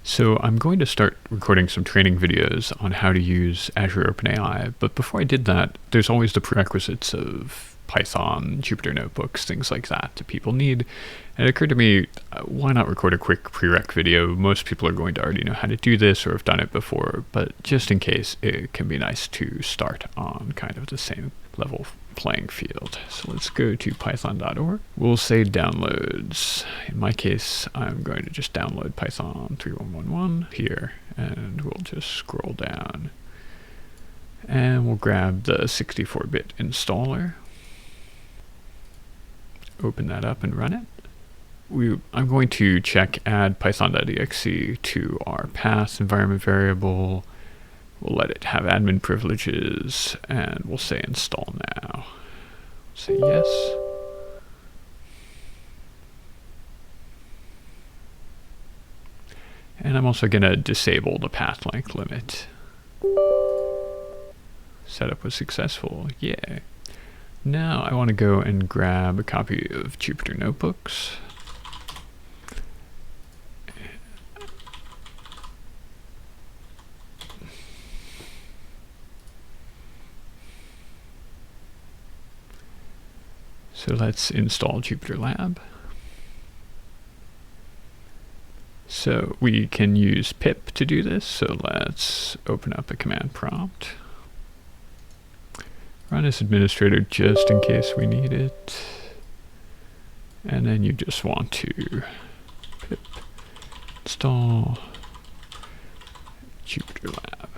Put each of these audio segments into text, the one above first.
So I'm going to start recording some training videos on how to use Azure OpenAI, but before I did that, there's always the prerequisites of Python, Jupyter notebooks, things like that people need. And it occurred to me, why not record a quick prereq video? Most people are going to already know how to do this or have done it before, but just in case, it can be nice to start on kind of the same level playing field. So let's go to python.org. We'll say downloads. In my case, I'm going to just download Python 3.1.1 here, and we'll just scroll down. And we'll grab the 64-bit installer. Open that up and run it. I'm going to check add python.exe to our path environment variable. We'll let it have admin privileges, and we'll say install now. Say yes. And I'm also going to disable the path length limit. Setup was successful. Yeah. Now I want to go and grab a copy of Jupyter Notebooks. So let's install JupyterLab. So we can use pip to do this. So let's open up a command prompt. Run as administrator just in case we need it. And then you just want to pip install JupyterLab.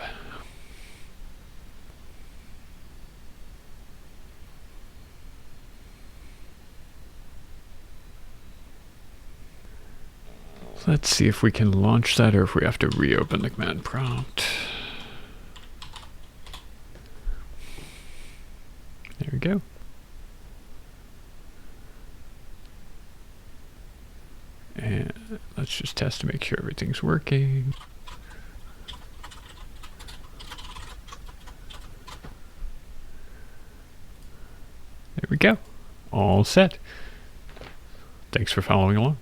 Let's see if we can launch that or if we have to reopen the command prompt. There we go. And let's just test to make sure everything's working. There we go. All set. Thanks for following along.